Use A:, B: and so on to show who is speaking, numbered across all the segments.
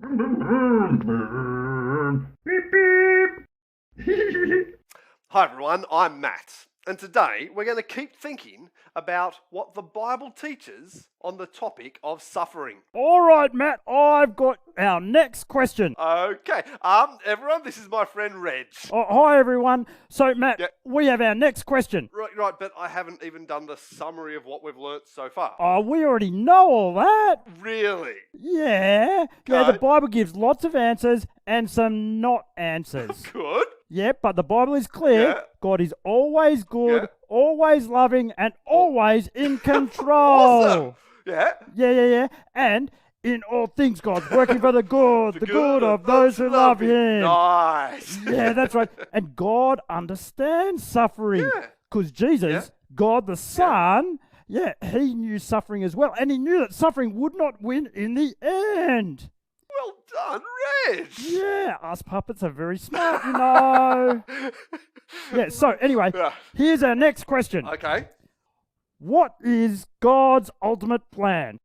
A: Hi everyone, I'm Matt, and today we're going to keep thinking about what the Bible teaches on the topic of suffering.
B: All right, Matt, I've got our next question.
A: Okay, everyone, this is my friend Reg.
B: Oh, hi, everyone. So, Matt,
A: Yep.
B: we have our next question.
A: Right, but I haven't even done the summary of what we've learnt so far.
B: Oh, we already know all that.
A: Really?
B: Yeah, the
A: Good.
B: Bible gives lots of answers and some not answers.
A: Good.
B: Yep, but the Bible is clear.
A: Yeah.
B: God is always good,
A: Yeah.
B: always loving, and always in control.
A: Awesome. Yeah.
B: Yeah. And in all things, God's working for the good of those who love Him.
A: Nice.
B: Yeah, that's right. And God understands suffering.
A: Yeah.
B: Because Jesus, God the Son, He knew suffering as well. And He knew that suffering would not win in the end.
A: Well done, Reg.
B: Yeah, us puppets are very smart, you know. Yeah, so anyway,
A: Yeah.
B: here's our next question.
A: Okay.
B: What is God's ultimate plan?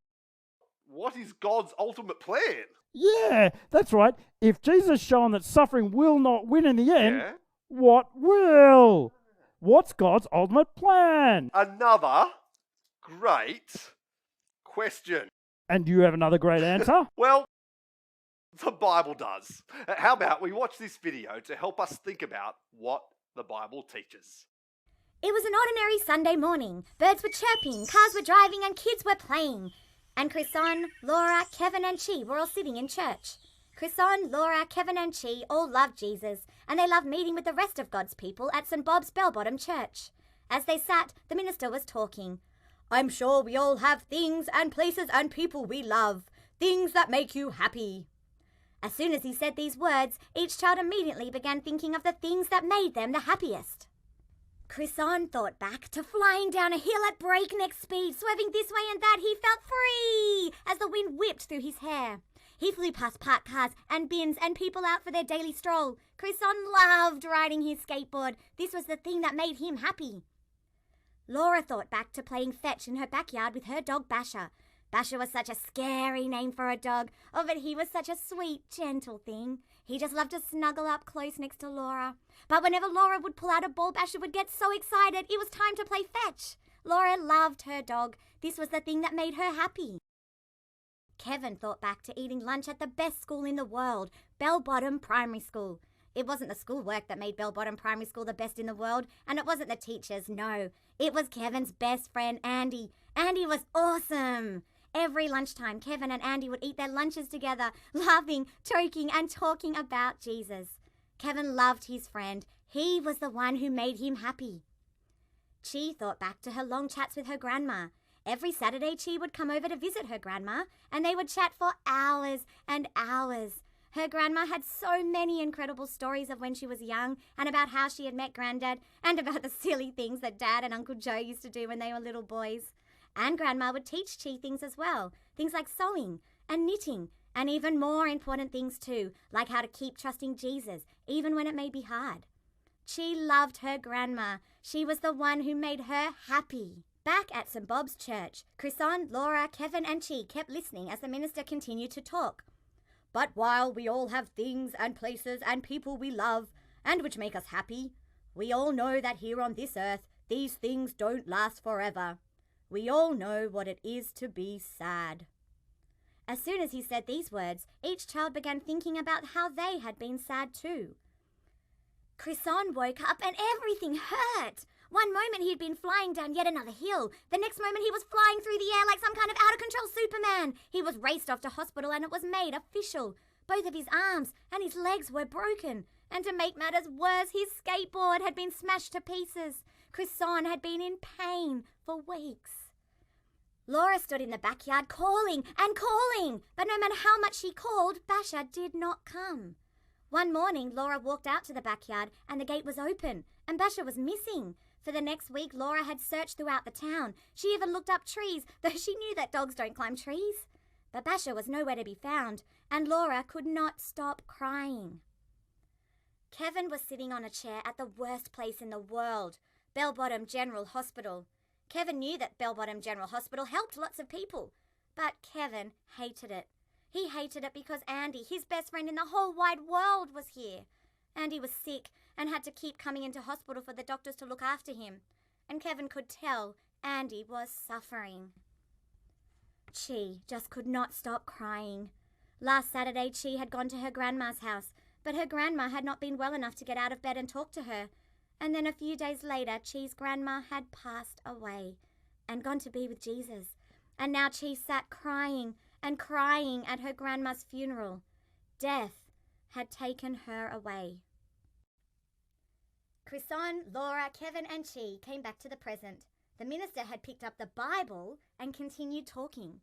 A: What is God's ultimate plan?
B: Yeah, that's right. If Jesus has shown that suffering will not win in the end,
A: Yeah.
B: what will? What's God's ultimate plan?
A: Another great question.
B: And do you have another great answer?
A: Well, the Bible does. How about we watch this video to help us think about what the Bible teaches?
C: It was an ordinary Sunday morning. Birds were chirping, cars were driving, and kids were playing. And Chrison, Laura, Kevin, and Chi were all sitting in church. Chrison, Laura, Kevin, and Chi all loved Jesus, and they loved meeting with the rest of God's people at St. Bob's Bell-Bottom Church. As they sat, the minister was talking. I'm sure we all have things and places and people we love, things that make you happy. As soon as he said these words, each child immediately began thinking of the things that made them the happiest. Chrison thought back to flying down a hill at breakneck speed, swerving this way and that. He felt free as the wind whipped through his hair. He flew past parked cars and bins and people out for their daily stroll. Chrison loved riding his skateboard. This was the thing that made him happy. Laura thought back to playing fetch in her backyard with her dog Basher. Basher was such a scary name for a dog. Oh, but he was such a sweet, gentle thing. He just loved to snuggle up close next to Laura. But whenever Laura would pull out a ball, Basher would get so excited. It was time to play fetch. Laura loved her dog. This was the thing that made her happy. Kevin thought back to eating lunch at the best school in the world, Bell-Bottom Primary School. It wasn't the schoolwork that made Bell-Bottom Primary School the best in the world, and it wasn't the teachers, no. It was Kevin's best friend, Andy. Andy was awesome. Every lunchtime, Kevin and Andy would eat their lunches together, laughing, joking, and talking about Jesus. Kevin loved his friend. He was the one who made him happy. Chi thought back to her long chats with her grandma. Every Saturday, Chi would come over to visit her grandma, and they would chat for hours and hours. Her grandma had so many incredible stories of when she was young, and about how she had met Granddad, and about the silly things that Dad and Uncle Joe used to do when they were little boys. And Grandma would teach Chi things as well, things like sewing and knitting, and even more important things too, like how to keep trusting Jesus, even when it may be hard. Chi loved her grandma. She was the one who made her happy. Back at St. Bob's Church, Chrison, Laura, Kevin, and Chi kept listening as the minister continued to talk. But while we all have things and places and people we love, and which make us happy, we all know that here on this earth, these things don't last forever. We all know what it is to be sad. As soon as he said these words, each child began thinking about how they had been sad too. Chrison woke up and everything hurt. One moment he had been flying down yet another hill. The next moment he was flying through the air like some kind of out-of-control Superman. He was raced off to hospital and it was made official. Both of his arms and his legs were broken. And to make matters worse, his skateboard had been smashed to pieces. Chrison had been in pain for weeks. Laura stood in the backyard calling and calling, but no matter how much she called, Basher did not come. One morning, Laura walked out to the backyard and the gate was open, and Basher was missing. For the next week, Laura had searched throughout the town. She even looked up trees, though she knew that dogs don't climb trees. But Basher was nowhere to be found, and Laura could not stop crying. Kevin was sitting on a chair at the worst place in the world, Bell-Bottom General Hospital. Kevin knew that Bell-Bottom General Hospital helped lots of people, but Kevin hated it. He hated it because Andy, his best friend in the whole wide world, was here. Andy was sick and had to keep coming into hospital for the doctors to look after him. And Kevin could tell Andy was suffering. Chi just could not stop crying. Last Saturday, Chi had gone to her grandma's house, but her grandma had not been well enough to get out of bed and talk to her. And then a few days later, Chi's grandma had passed away and gone to be with Jesus. And now Chi sat crying and crying at her grandma's funeral. Death had taken her away. Chrison, Laura, Kevin and Chi came back to the present. The minister had picked up the Bible and continued talking.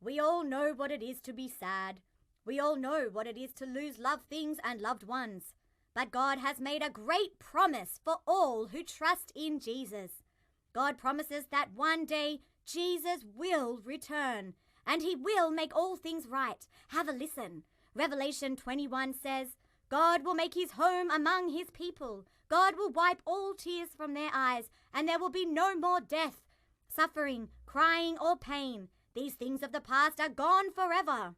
C: We all know what it is to be sad. We all know what it is to lose loved things and loved ones. But God has made a great promise for all who trust in Jesus. God promises that one day Jesus will return and he will make all things right. Have a listen. Revelation 21 says, God will make his home among his people. God will wipe all tears from their eyes, and there will be no more death, suffering, crying, or pain. These things of the past are gone forever.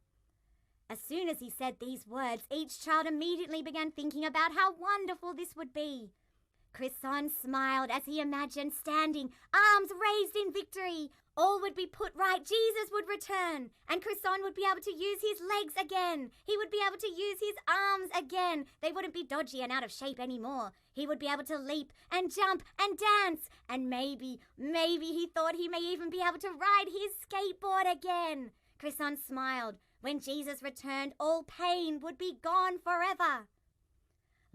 C: As soon as he said these words, each child immediately began thinking about how wonderful this would be. Chrison smiled as he imagined standing, arms raised in victory. All would be put right. Jesus would return, and Chrison would be able to use his legs again. He would be able to use his arms again. They wouldn't be dodgy and out of shape anymore. He would be able to leap and jump and dance, and maybe he thought he may even be able to ride his skateboard again. Chrison smiled. When Jesus returned, all pain would be gone forever.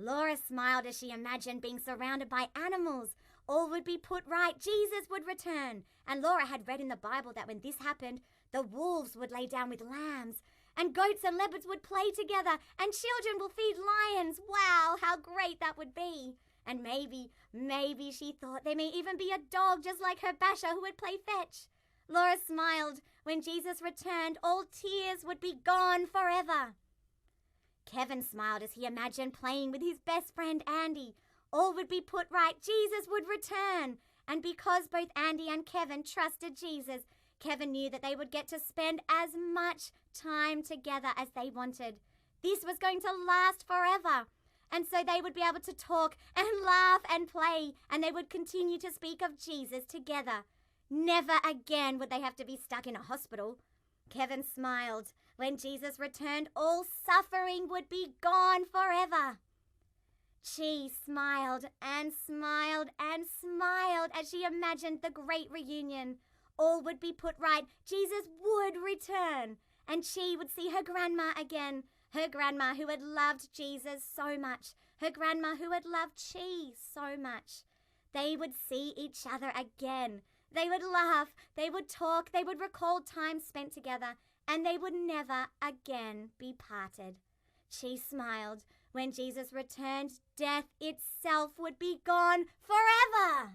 C: Laura smiled as she imagined being surrounded by animals. All would be put right. Jesus would return. And Laura had read in the Bible that when this happened, the wolves would lay down with lambs, and goats and leopards would play together, and children will feed lions. Wow, how great that would be. And maybe she thought there may even be a dog just like her Basher who would play fetch. Laura smiled. When Jesus returned, all tears would be gone forever. Kevin smiled as he imagined playing with his best friend Andy. All would be put right. Jesus would return. And because both Andy and Kevin trusted Jesus, Kevin knew that they would get to spend as much time together as they wanted. This was going to last forever. And so they would be able to talk and laugh and play, and they would continue to speak of Jesus together. Never again would they have to be stuck in a hospital. Kevin smiled. When Jesus returned, all suffering would be gone forever. Chi smiled and smiled and smiled as she imagined the great reunion. All would be put right. Jesus would return. And Chi would see her grandma again. Her grandma who had loved Jesus so much. Her grandma who had loved Chi so much. They would see each other again. They would laugh. They would talk. They would recall time spent together. And they would never again be parted. Chi smiled. When Jesus returned, death itself would be gone forever.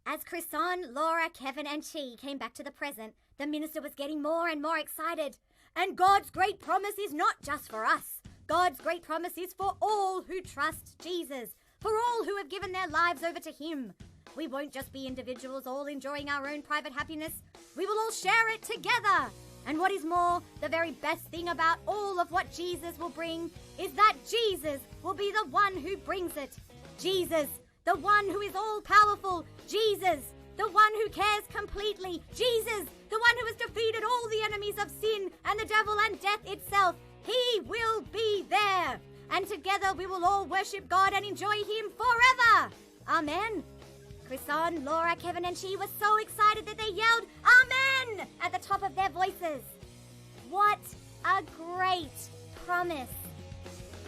C: As Chrison, Laura, Kevin and Chi came back to the present, the minister was getting more and more excited. And God's great promise is not just for us. God's great promise is for all who trust Jesus, for all who have given their lives over to him. We won't just be individuals all enjoying our own private happiness. We will all share it together. And what is more, the very best thing about all of what Jesus will bring is that Jesus will be the one who brings it. Jesus, the one who is all-powerful. Jesus, the one who cares completely. Jesus, the one who has defeated all the enemies of sin and the devil and death itself. He will be there. And together we will all worship God and enjoy him forever. Amen. Chrison, Laura, Kevin and Chi were so excited that they yelled, Amen, at the top of their voices. What a great promise.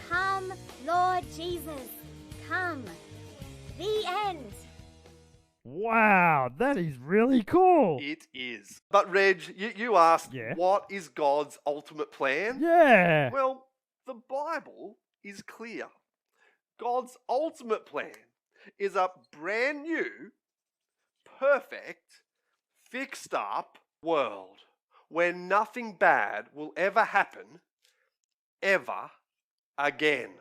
C: Come, Lord Jesus, come. The end.
B: Wow, that is really cool.
A: It is. But Reg, you asked,
B: Yeah.
A: What is God's ultimate plan?
B: Yeah.
A: Well, the Bible is clear. God's ultimate plan is a brand new, perfect, fixed up world where nothing bad will ever happen, ever again.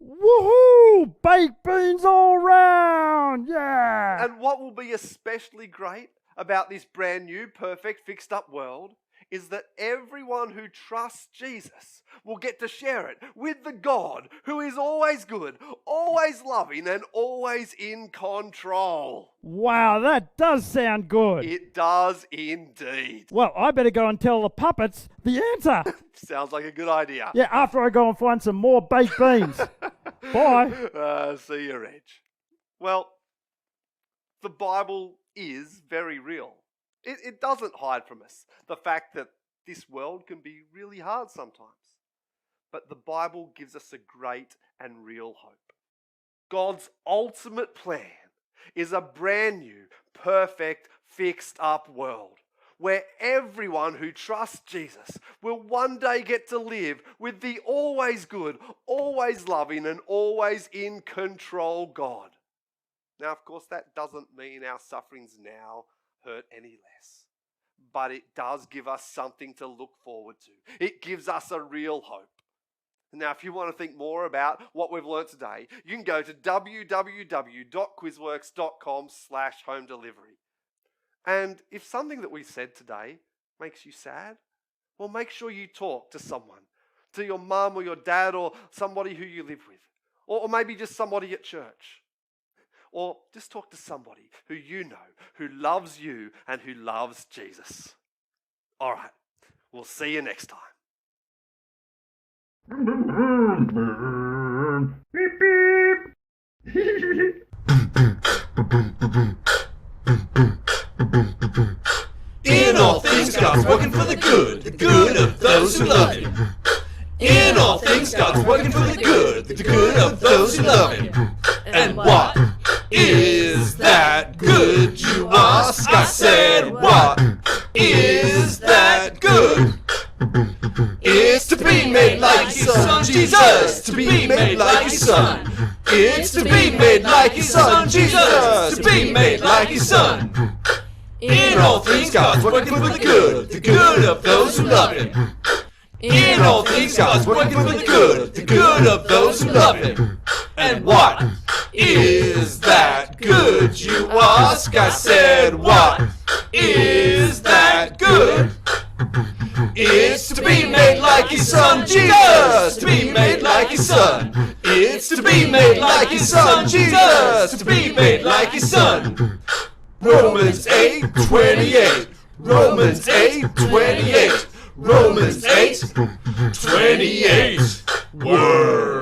B: Woohoo! Baked beans all round! Yeah!
A: And what will be especially great about this brand new, perfect, fixed up world is that everyone who trusts Jesus will get to share it with the God who is always good, always loving, and always in control.
B: Wow, that does sound good.
A: It does indeed.
B: Well, I better go and tell the puppets the answer.
A: Sounds like a good idea.
B: Yeah, after I go and find some more baked beans. Bye.
A: See you, Reg. Well, the Bible is very real. It doesn't hide from us the fact that this world can be really hard sometimes. But the Bible gives us a great and real hope. God's ultimate plan is a brand new, perfect, fixed up world where everyone who trusts Jesus will one day get to live with the always good, always loving, and always in control God. Now, of course, that doesn't mean our sufferings now hurt any less. But it does give us something to look forward to. It gives us a real hope. Now, if you want to think more about what we've learned today, you can go to www.quizworks.com/home delivery. And if something that we said today makes you sad, well, make sure you talk to someone, to your mum or your dad or somebody who you live with, or maybe just somebody at church. Or just talk to somebody who you know, who loves you and who loves Jesus. All right, we'll see you next time.
B: Beep, beep.
D: In all things, God's working for the good of those who love Him. In all things, God's working for the good of those who love Him. And what is that good, you ask? I said, what is that good? It's to be made like His Son, Jesus, to be made like His Son. It's to be made like His Son, Jesus, to be made like His Son. In all things, God's working for the good of those who love Him. In all things, God's working for the good of those who love Him. And what is that good, you ask? I said, what is that good? It's to be made like His Son, Jesus, to be made like His Son. It's to be made like His Son, Jesus, to be made like His Son. Romans 8:28. Romans 8:28. Romans 8:28. Word.